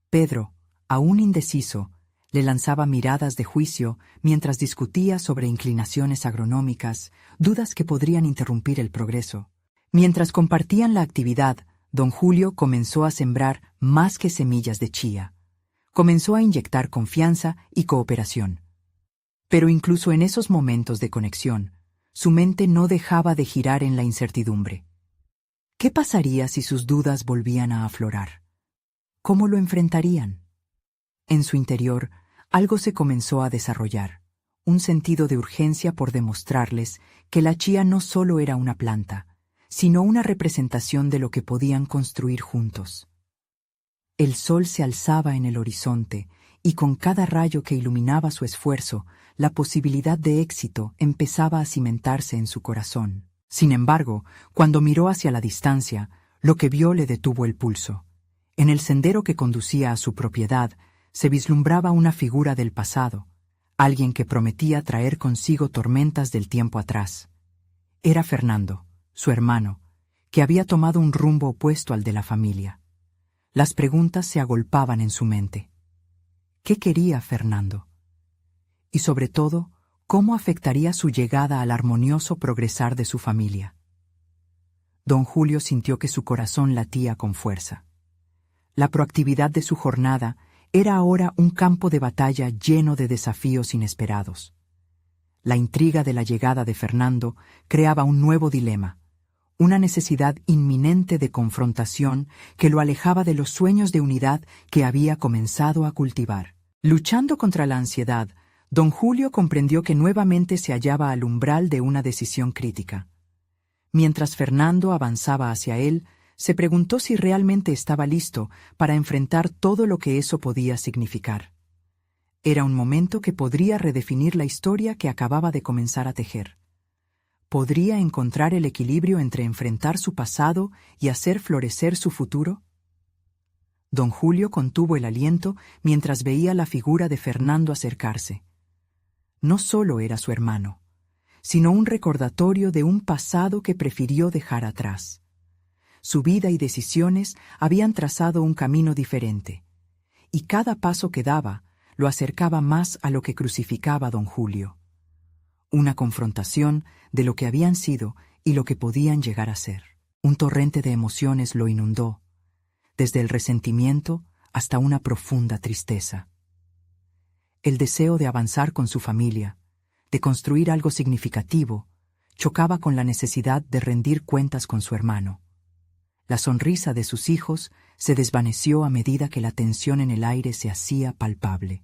Pedro, aún indeciso, le lanzaba miradas de juicio mientras discutía sobre inclinaciones agronómicas, dudas que podrían interrumpir el progreso. Mientras compartían la actividad, don Julio comenzó a sembrar más que semillas de chía. Comenzó a inyectar confianza y cooperación. Pero incluso en esos momentos de conexión, su mente no dejaba de girar en la incertidumbre. ¿Qué pasaría si sus dudas volvían a aflorar? ¿Cómo lo enfrentarían? En su interior, algo se comenzó a desarrollar, un sentido de urgencia por demostrarles que la chía no solo era una planta, sino una representación de lo que podían construir juntos. El sol se alzaba en el horizonte, y con cada rayo que iluminaba su esfuerzo, la posibilidad de éxito empezaba a cimentarse en su corazón. Sin embargo, cuando miró hacia la distancia, lo que vio le detuvo el pulso. En el sendero que conducía a su propiedad, se vislumbraba una figura del pasado, alguien que prometía traer consigo tormentas del tiempo atrás. Era Fernando, su hermano, que había tomado un rumbo opuesto al de la familia. Las preguntas se agolpaban en su mente. ¿Qué quería Fernando? Y sobre todo, ¿cómo afectaría su llegada al armonioso progresar de su familia? Don Julio sintió que su corazón latía con fuerza. La proactividad de su jornada era ahora un campo de batalla lleno de desafíos inesperados. La intriga de la llegada de Fernando creaba un nuevo dilema, una necesidad inminente de confrontación que lo alejaba de los sueños de unidad que había comenzado a cultivar. Luchando contra la ansiedad, don Julio comprendió que nuevamente se hallaba al umbral de una decisión crítica. Mientras Fernando avanzaba hacia él, se preguntó si realmente estaba listo para enfrentar todo lo que eso podía significar. Era un momento que podría redefinir la historia que acababa de comenzar a tejer. ¿Podría encontrar el equilibrio entre enfrentar su pasado y hacer florecer su futuro? Don Julio contuvo el aliento mientras veía la figura de Fernando acercarse. No solo era su hermano, sino un recordatorio de un pasado que prefirió dejar atrás. Su vida y decisiones habían trazado un camino diferente, y cada paso que daba lo acercaba más a lo que crucificaba a don Julio. Una confrontación de lo que habían sido y lo que podían llegar a ser. Un torrente de emociones lo inundó, desde el resentimiento hasta una profunda tristeza. El deseo de avanzar con su familia, de construir algo significativo, chocaba con la necesidad de rendir cuentas con su hermano. La sonrisa de sus hijos se desvaneció a medida que la tensión en el aire se hacía palpable.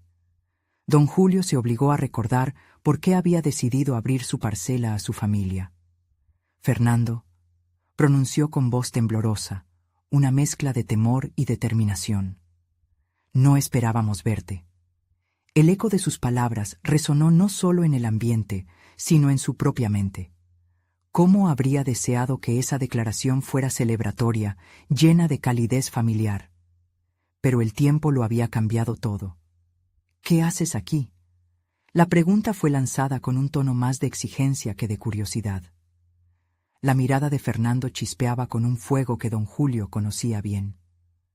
Don Julio se obligó a recordar por qué había decidido abrir su parcela a su familia. Fernando, pronunció con voz temblorosa, una mezcla de temor y determinación. No esperábamos verte. El eco de sus palabras resonó no solo en el ambiente, sino en su propia mente. ¿Cómo habría deseado que esa declaración fuera celebratoria, llena de calidez familiar? Pero el tiempo lo había cambiado todo. ¿Qué haces aquí? La pregunta fue lanzada con un tono más de exigencia que de curiosidad. La mirada de Fernando chispeaba con un fuego que don Julio conocía bien.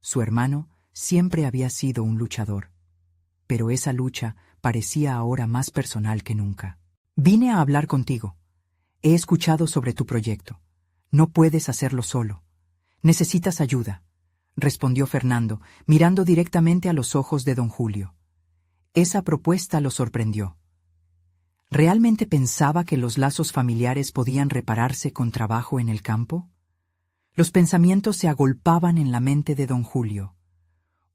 Su hermano siempre había sido un luchador, pero esa lucha parecía ahora más personal que nunca. Vine a hablar contigo. He escuchado sobre tu proyecto. No puedes hacerlo solo. Necesitas ayuda, respondió Fernando, mirando directamente a los ojos de don Julio. Esa propuesta lo sorprendió. ¿Realmente pensaba que los lazos familiares podían repararse con trabajo en el campo? Los pensamientos se agolpaban en la mente de don Julio.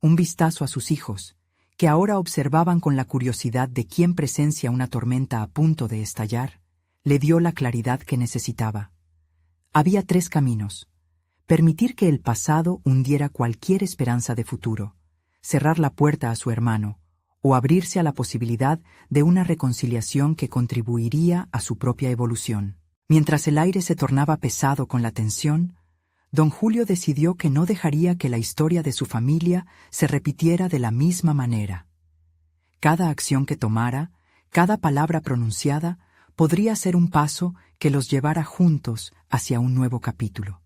Un vistazo a sus hijos, que ahora observaban con la curiosidad de quien presencia una tormenta a punto de estallar, le dio la claridad que necesitaba. Había 3 caminos: permitir que el pasado hundiera cualquier esperanza de futuro, cerrar la puerta a su hermano, o abrirse a la posibilidad de una reconciliación que contribuiría a su propia evolución. Mientras el aire se tornaba pesado con la tensión, don Julio decidió que no dejaría que la historia de su familia se repitiera de la misma manera. Cada acción que tomara, cada palabra pronunciada, podría ser un paso que los llevara juntos hacia un nuevo capítulo.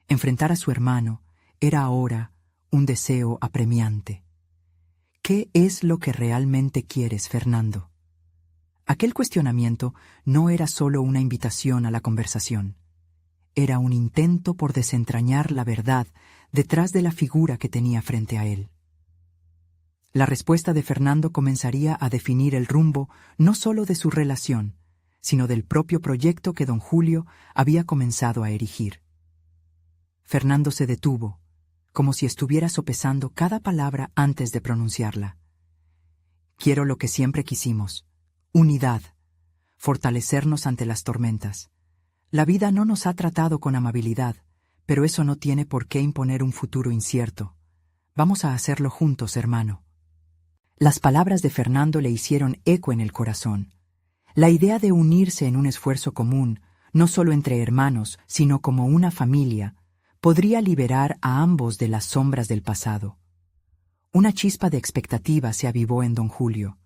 Enfrentar a su hermano era ahora un deseo apremiante. ¿Qué es lo que realmente quieres, Fernando? Aquel cuestionamiento no era solo una invitación a la conversación. Era un intento por desentrañar la verdad detrás de la figura que tenía frente a él. La respuesta de Fernando comenzaría a definir el rumbo no solo de su relación, sino del propio proyecto que don Julio había comenzado a erigir. Fernando se detuvo, como si estuviera sopesando cada palabra antes de pronunciarla. Quiero lo que siempre quisimos: unidad, fortalecernos ante las tormentas. La vida no nos ha tratado con amabilidad, pero eso no tiene por qué imponer un futuro incierto. Vamos a hacerlo juntos, hermano. Las palabras de Fernando le hicieron eco en el corazón. La idea de unirse en un esfuerzo común, no solo entre hermanos, sino como una familia, podría liberar a ambos de las sombras del pasado. Una chispa de expectativa se avivó en don Julio.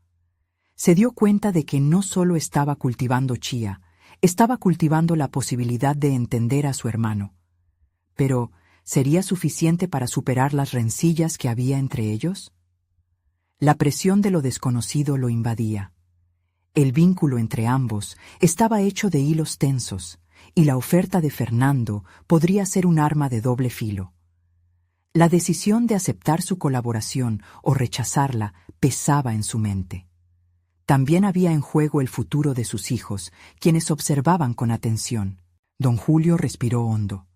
Se dio cuenta de que no solo estaba cultivando chía, estaba cultivando la posibilidad de entender a su hermano. Pero, ¿sería suficiente para superar las rencillas que había entre ellos? La presión de lo desconocido lo invadía. El vínculo entre ambos estaba hecho de hilos tensos, y la oferta de Fernando podría ser un arma de doble filo. La decisión de aceptar su colaboración o rechazarla pesaba en su mente. También había en juego el futuro de sus hijos, quienes observaban con atención. Don Julio respiró hondo.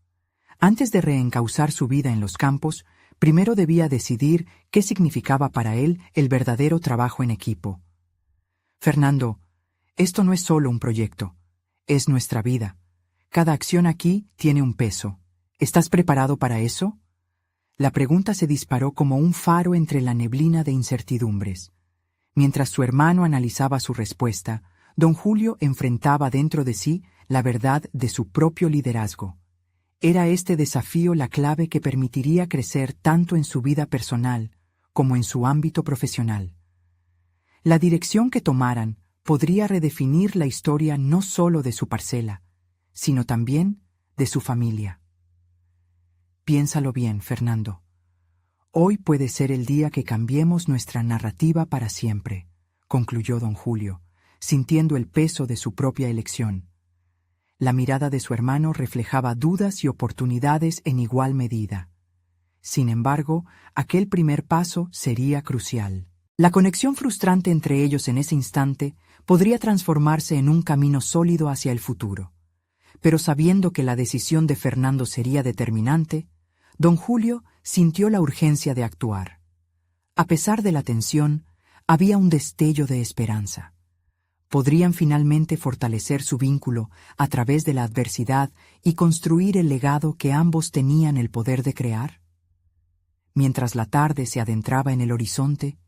Antes de reencauzar su vida en los campos, primero debía decidir qué significaba para él el verdadero trabajo en equipo. Fernando, esto no es solo un proyecto, es nuestra vida. Cada acción aquí tiene un peso. ¿Estás preparado para eso? La pregunta se disparó como un faro entre la neblina de incertidumbres. Mientras su hermano analizaba su respuesta, don Julio enfrentaba dentro de sí la verdad de su propio liderazgo. Era este desafío la clave que permitiría crecer tanto en su vida personal como en su ámbito profesional. La dirección que tomaran podría redefinir la historia no solo de su parcela, sino también de su familia. Piénsalo bien, Fernando. Hoy puede ser el día que cambiemos nuestra narrativa para siempre, concluyó don Julio, sintiendo el peso de su propia elección. La mirada de su hermano reflejaba dudas y oportunidades en igual medida. Sin embargo, aquel primer paso sería crucial. La conexión frustrante entre ellos en ese instante podría transformarse en un camino sólido hacia el futuro. Pero sabiendo que la decisión de Fernando sería determinante, don Julio sintió la urgencia de actuar. A pesar de la tensión, había un destello de esperanza. ¿Podrían finalmente fortalecer su vínculo a través de la adversidad y construir el legado que ambos tenían el poder de crear? Mientras la tarde se adentraba en el horizonte,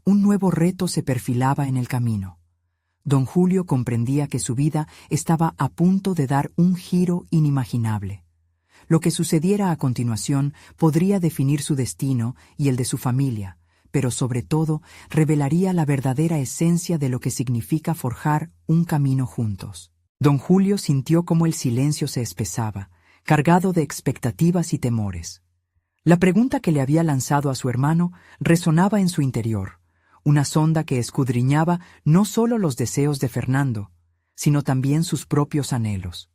un nuevo reto se perfilaba en el camino. Don Julio comprendía que su vida estaba a punto de dar un giro inimaginable. Lo que sucediera a continuación podría definir su destino y el de su familia, pero sobre todo revelaría la verdadera esencia de lo que significa forjar un camino juntos. Don Julio sintió cómo el silencio se espesaba, cargado de expectativas y temores. La pregunta que le había lanzado a su hermano resonaba en su interior, una sonda que escudriñaba no solo los deseos de Fernando, sino también sus propios anhelos.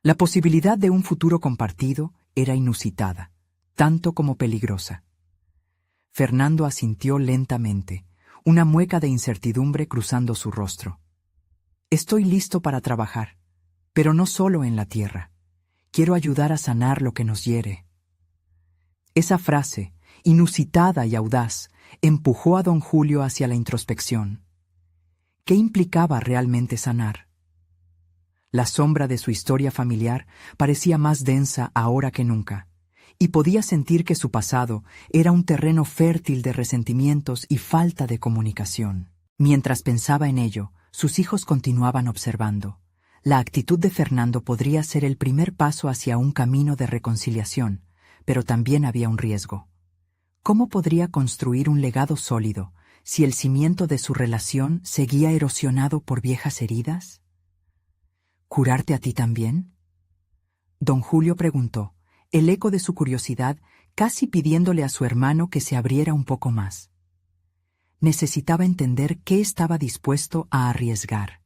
La posibilidad de un futuro compartido era inusitada, tanto como peligrosa. Fernando asintió lentamente, una mueca de incertidumbre cruzando su rostro. Estoy listo para trabajar, pero no solo en la tierra. Quiero ayudar a sanar lo que nos hiere. Esa frase, inusitada y audaz, empujó a don Julio hacia la introspección. ¿Qué implicaba realmente sanar? La sombra de su historia familiar parecía más densa ahora que nunca, y podía sentir que su pasado era un terreno fértil de resentimientos y falta de comunicación. Mientras pensaba en ello, sus hijos continuaban observando. La actitud de Fernando podría ser el primer paso hacia un camino de reconciliación, pero también había un riesgo. ¿Cómo podría construir un legado sólido si el cimiento de su relación seguía erosionado por viejas heridas? ¿Curarte a ti también? Don Julio preguntó, el eco de su curiosidad casi pidiéndole a su hermano que se abriera un poco más. Necesitaba entender qué estaba dispuesto a arriesgar.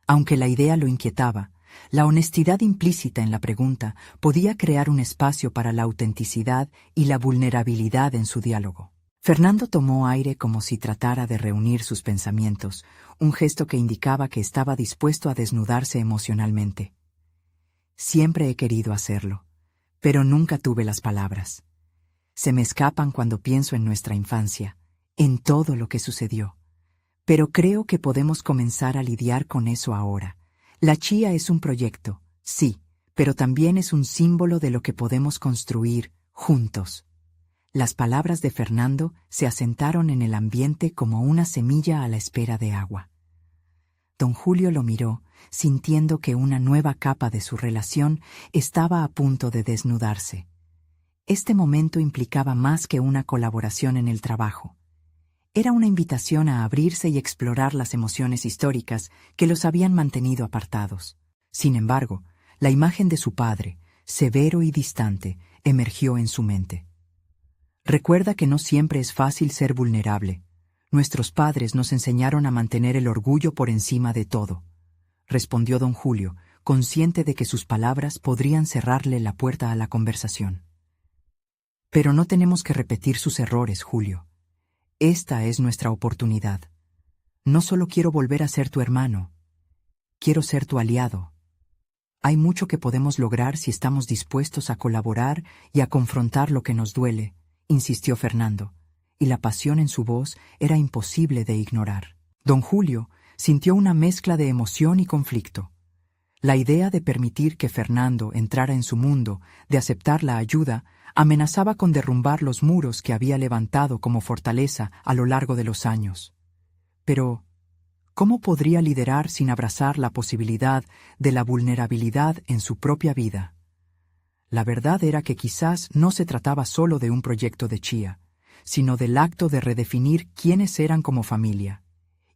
Aunque la idea lo inquietaba, la honestidad implícita en la pregunta podía crear un espacio para la autenticidad y la vulnerabilidad en su diálogo. Fernando tomó aire como si tratara de reunir sus pensamientos, un gesto que indicaba que estaba dispuesto a desnudarse emocionalmente. Siempre he querido hacerlo, pero nunca tuve las palabras. Se me escapan cuando pienso en nuestra infancia, en todo lo que sucedió. Pero creo que podemos comenzar a lidiar con eso ahora. La chía es un proyecto, sí, pero también es un símbolo de lo que podemos construir juntos. Las palabras de Fernando se asentaron en el ambiente como una semilla a la espera de agua. Don Julio lo miró, sintiendo que una nueva capa de su relación estaba a punto de desnudarse. Este momento implicaba más que una colaboración en el trabajo. Era una invitación a abrirse y explorar las emociones históricas que los habían mantenido apartados. Sin embargo, la imagen de su padre, severo y distante, emergió en su mente. Recuerda que no siempre es fácil ser vulnerable. Nuestros padres nos enseñaron a mantener el orgullo por encima de todo, respondió don Julio, consciente de que sus palabras podrían cerrarle la puerta a la conversación. Pero no tenemos que repetir sus errores, Julio. Esta es nuestra oportunidad. No solo quiero volver a ser tu hermano, quiero ser tu aliado. Hay mucho que podemos lograr si estamos dispuestos a colaborar y a confrontar lo que nos duele, insistió Fernando, y la pasión en su voz era imposible de ignorar. Don Julio sintió una mezcla de emoción y conflicto. La idea de permitir que Fernando entrara en su mundo, de aceptar la ayuda, amenazaba con derrumbar los muros que había levantado como fortaleza a lo largo de los años. Pero, ¿cómo podría liderar sin abrazar la posibilidad de la vulnerabilidad en su propia vida? La verdad era que quizás no se trataba solo de un proyecto de chía, sino del acto de redefinir quiénes eran como familia,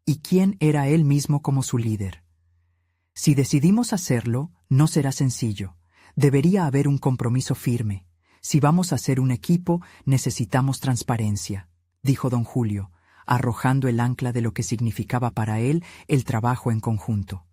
y quién era él mismo como su líder. Si decidimos hacerlo, no será sencillo. Debería haber un compromiso firme. Si vamos a ser un equipo, necesitamos transparencia, dijo don Julio, arrojando el ancla de lo que significaba para él el trabajo en conjunto.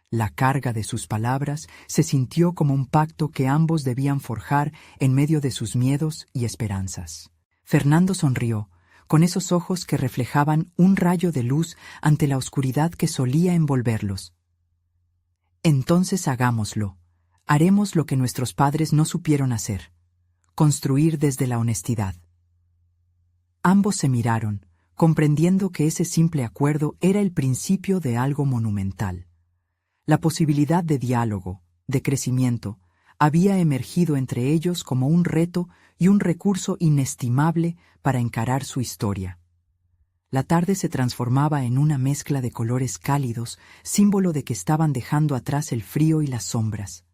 La carga de sus palabras se sintió como un pacto que ambos debían forjar en medio de sus miedos y esperanzas. Fernando sonrió, con esos ojos que reflejaban un rayo de luz ante la oscuridad que solía envolverlos. Entonces hagámoslo. Haremos lo que nuestros padres no supieron hacer: construir desde la honestidad. Ambos se miraron, comprendiendo que ese simple acuerdo era el principio de algo monumental. La posibilidad de diálogo, de crecimiento, había emergido entre ellos como un reto y un recurso inestimable para encarar su historia. La tarde se transformaba en una mezcla de colores cálidos, símbolo de que estaban dejando atrás el frío y las sombras.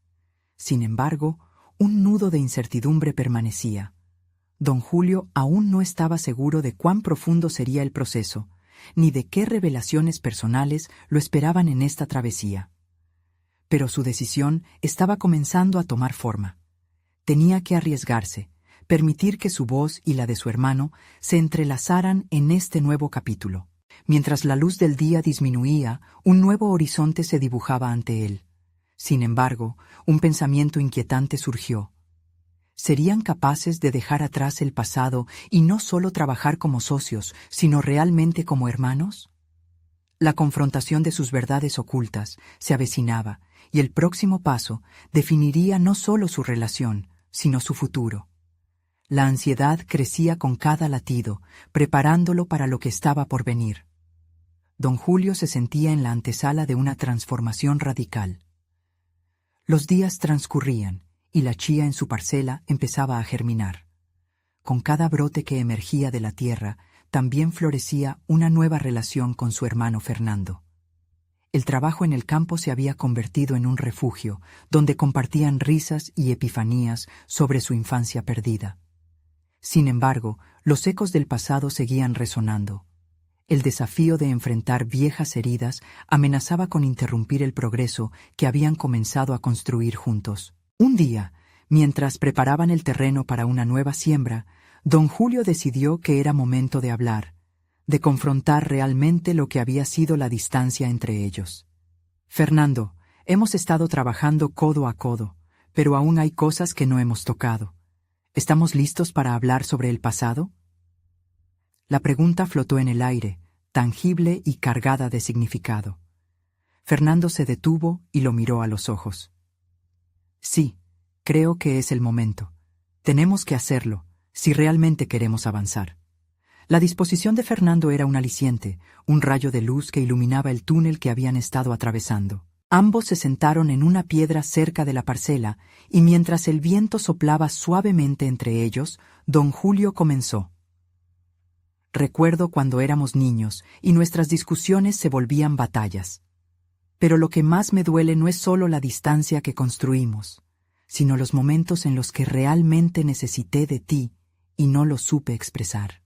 Sin embargo, un nudo de incertidumbre permanecía. Don Julio aún no estaba seguro de cuán profundo sería el proceso, ni de qué revelaciones personales lo esperaban en esta travesía. Pero su decisión estaba comenzando a tomar forma. Tenía que arriesgarse, permitir que su voz y la de su hermano se entrelazaran en este nuevo capítulo. Mientras la luz del día disminuía, un nuevo horizonte se dibujaba ante él. Sin embargo, un pensamiento inquietante surgió. ¿Serían capaces de dejar atrás el pasado y no solo trabajar como socios, sino realmente como hermanos? La confrontación de sus verdades ocultas se avecinaba, y el próximo paso definiría no solo su relación, sino su futuro. La ansiedad crecía con cada latido, preparándolo para lo que estaba por venir. Don Julio se sentía en la antesala de una transformación radical. Los días transcurrían, y la chía en su parcela empezaba a germinar. Con cada brote que emergía de la tierra, también florecía una nueva relación con su hermano Fernando. El trabajo en el campo se había convertido en un refugio, donde compartían risas y epifanías sobre su infancia perdida. Sin embargo, los ecos del pasado seguían resonando. El desafío de enfrentar viejas heridas amenazaba con interrumpir el progreso que habían comenzado a construir juntos. Un día, mientras preparaban el terreno para una nueva siembra, don Julio decidió que era momento de hablar, de confrontar realmente lo que había sido la distancia entre ellos. Fernando, hemos estado trabajando codo a codo, pero aún hay cosas que no hemos tocado. ¿Estamos listos para hablar sobre el pasado? La pregunta flotó en el aire, tangible y cargada de significado. Fernando se detuvo y lo miró a los ojos. Sí, creo que es el momento. Tenemos que hacerlo, si realmente queremos avanzar. La disposición de Fernando era un aliciente, un rayo de luz que iluminaba el túnel que habían estado atravesando. Ambos se sentaron en una piedra cerca de la parcela, y mientras el viento soplaba suavemente entre ellos, don Julio comenzó. Recuerdo cuando éramos niños y nuestras discusiones se volvían batallas. Pero lo que más me duele no es solo la distancia que construimos, sino los momentos en los que realmente necesité de ti y no lo supe expresar.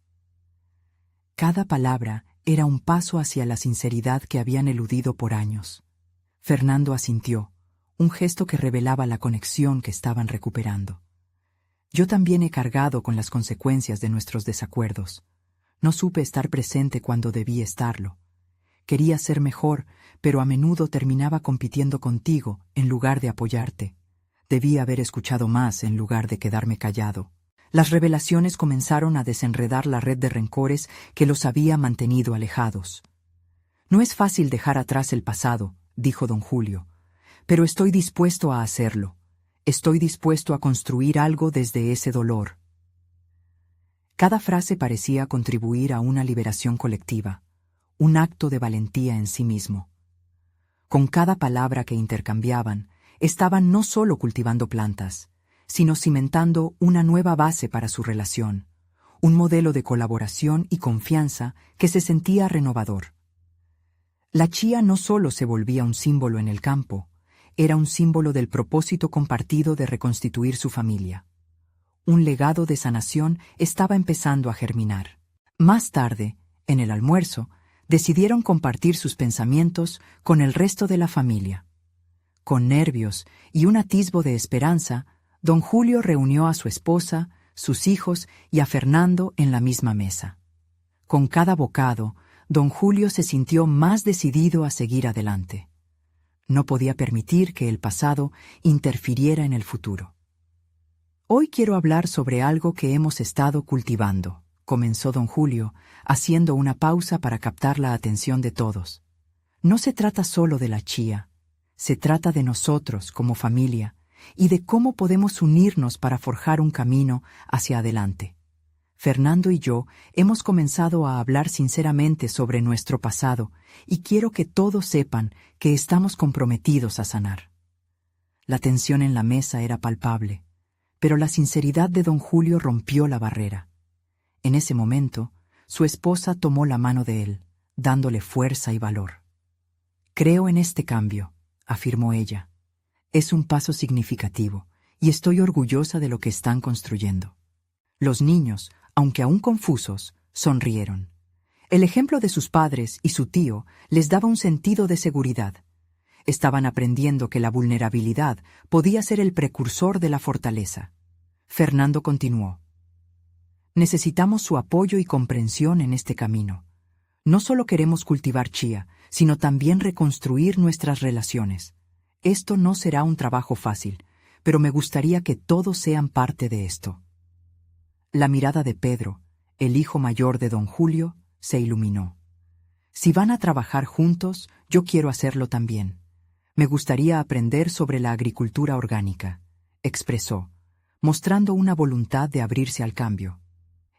Cada palabra era un paso hacia la sinceridad que habían eludido por años. Fernando asintió, un gesto que revelaba la conexión que estaban recuperando. Yo también he cargado con las consecuencias de nuestros desacuerdos. No supe estar presente cuando debí estarlo. Quería ser mejor, pero a menudo terminaba compitiendo contigo en lugar de apoyarte. Debí haber escuchado más en lugar de quedarme callado. Las revelaciones comenzaron a desenredar la red de rencores que los había mantenido alejados. No es fácil dejar atrás el pasado, dijo don Julio, pero estoy dispuesto a hacerlo. Estoy dispuesto a construir algo desde ese dolor. Cada frase parecía contribuir a una liberación colectiva, un acto de valentía en sí mismo. Con cada palabra que intercambiaban, estaban no solo cultivando plantas, sino cimentando una nueva base para su relación, un modelo de colaboración y confianza que se sentía renovador. La chía no solo se volvía un símbolo en el campo, era un símbolo del propósito compartido de reconstituir su familia. Un legado de sanación estaba empezando a germinar. Más tarde, en el almuerzo, decidieron compartir sus pensamientos con el resto de la familia. Con nervios y un atisbo de esperanza, don Julio reunió a su esposa, sus hijos y a Fernando en la misma mesa. Con cada bocado, don Julio se sintió más decidido a seguir adelante. No podía permitir que el pasado interfiriera en el futuro. Hoy quiero hablar sobre algo que hemos estado cultivando, comenzó don Julio, haciendo una pausa para captar la atención de todos. No se trata solo de la chía, se trata de nosotros como familia y de cómo podemos unirnos para forjar un camino hacia adelante. Fernando y yo hemos comenzado a hablar sinceramente sobre nuestro pasado y quiero que todos sepan que estamos comprometidos a sanar. La tensión en la mesa era palpable, pero la sinceridad de don Julio rompió la barrera. En ese momento, su esposa tomó la mano de él, dándole fuerza y valor. «Creo en este cambio», afirmó ella. «Es un paso significativo y estoy orgullosa de lo que están construyendo». Los niños, aunque aún confusos, sonrieron. El ejemplo de sus padres y su tío les daba un sentido de seguridad. Estaban aprendiendo que la vulnerabilidad podía ser el precursor de la fortaleza. Fernando continuó. «Necesitamos su apoyo y comprensión en este camino. No solo queremos cultivar chía, sino también reconstruir nuestras relaciones. Esto no será un trabajo fácil, pero me gustaría que todos sean parte de esto». La mirada de Pedro, el hijo mayor de don Julio, se iluminó. «Si van a trabajar juntos, yo quiero hacerlo también. Me gustaría aprender sobre la agricultura orgánica», expresó, mostrando una voluntad de abrirse al cambio.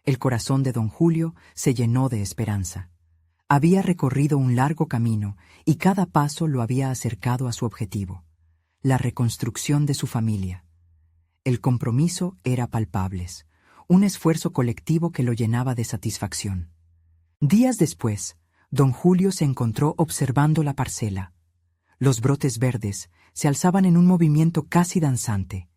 El corazón de don Julio se llenó de esperanza. Había recorrido un largo camino y cada paso lo había acercado a su objetivo, la reconstrucción de su familia. El compromiso era palpable, un esfuerzo colectivo que lo llenaba de satisfacción. Días después, don Julio se encontró observando la parcela. Los brotes verdes se alzaban en un movimiento casi danzante.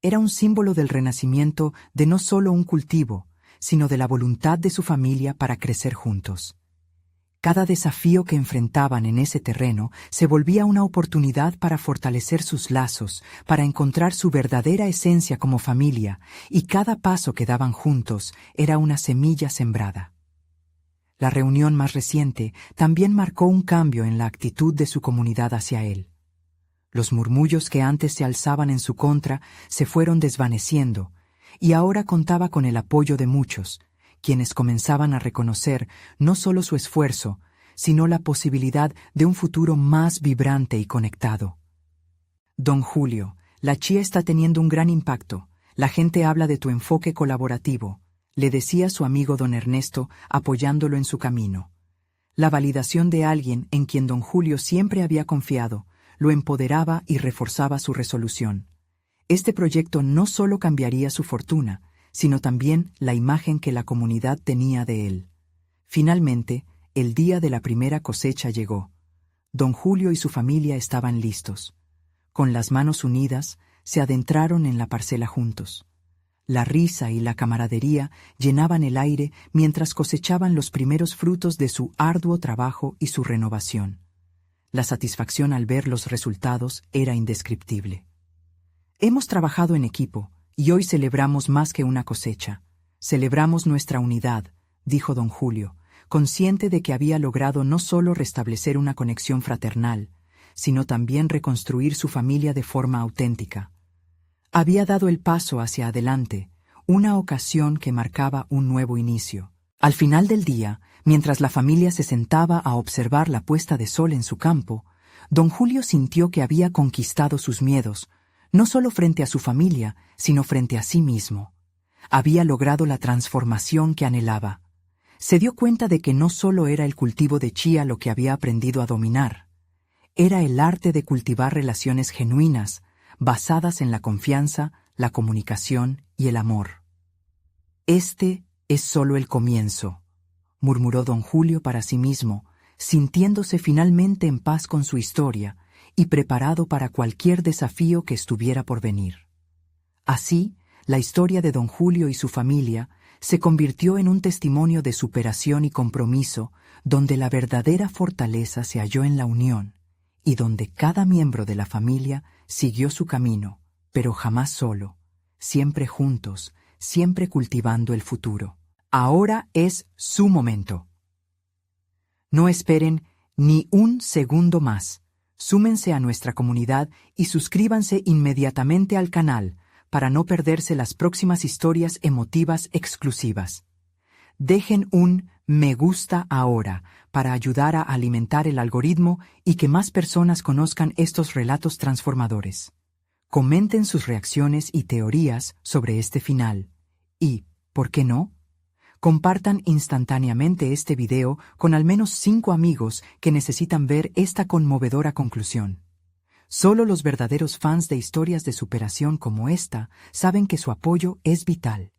Era un símbolo del renacimiento de no solo un cultivo, sino de la voluntad de su familia para crecer juntos. Cada desafío que enfrentaban en ese terreno se volvía una oportunidad para fortalecer sus lazos, para encontrar su verdadera esencia como familia, y cada paso que daban juntos era una semilla sembrada. La reunión más reciente también marcó un cambio en la actitud de su comunidad hacia él. Los murmullos que antes se alzaban en su contra se fueron desvaneciendo, y ahora contaba con el apoyo de muchos, quienes comenzaban a reconocer no solo su esfuerzo, sino la posibilidad de un futuro más vibrante y conectado. Don Julio, la chía está teniendo un gran impacto. La gente habla de tu enfoque colaborativo, le decía su amigo don Ernesto, apoyándolo en su camino. La validación de alguien en quien don Julio siempre había confiado, lo empoderaba y reforzaba su resolución. Este proyecto no solo cambiaría su fortuna, sino también la imagen que la comunidad tenía de él. Finalmente, el día de la primera cosecha llegó. Don Julio y su familia estaban listos. Con las manos unidas, se adentraron en la parcela juntos. La risa y la camaradería llenaban el aire mientras cosechaban los primeros frutos de su arduo trabajo y su renovación. La satisfacción al ver los resultados era indescriptible. Hemos trabajado en equipo, y hoy celebramos más que una cosecha. Celebramos nuestra unidad, dijo don Julio, consciente de que había logrado no solo restablecer una conexión fraternal, sino también reconstruir su familia de forma auténtica. Había dado el paso hacia adelante, una ocasión que marcaba un nuevo inicio. Al final del día, mientras la familia se sentaba a observar la puesta de sol en su campo, don Julio sintió que había conquistado sus miedos, no solo frente a su familia, sino frente a sí mismo. Había logrado la transformación que anhelaba. Se dio cuenta de que no solo era el cultivo de chía lo que había aprendido a dominar, era el arte de cultivar relaciones genuinas, basadas en la confianza, la comunicación y el amor. Este es solo el comienzo, murmuró don Julio para sí mismo, sintiéndose finalmente en paz con su historia y preparado para cualquier desafío que estuviera por venir. Así, la historia de don Julio y su familia se convirtió en un testimonio de superación y compromiso, donde la verdadera fortaleza se halló en la unión, y donde cada miembro de la familia siguió su camino, pero jamás solo, siempre juntos, siempre cultivando el futuro. Ahora es su momento. No esperen ni un segundo más. Súmense a nuestra comunidad y suscríbanse inmediatamente al canal para no perderse las próximas historias emotivas exclusivas. Dejen un me gusta ahora para ayudar a alimentar el algoritmo y que más personas conozcan estos relatos transformadores. Comenten sus reacciones y teorías sobre este final. Y, ¿por qué no?, compartan instantáneamente este video con al menos 5 amigos que necesitan ver esta conmovedora conclusión. Solo los verdaderos fans de historias de superación como esta saben que su apoyo es vital.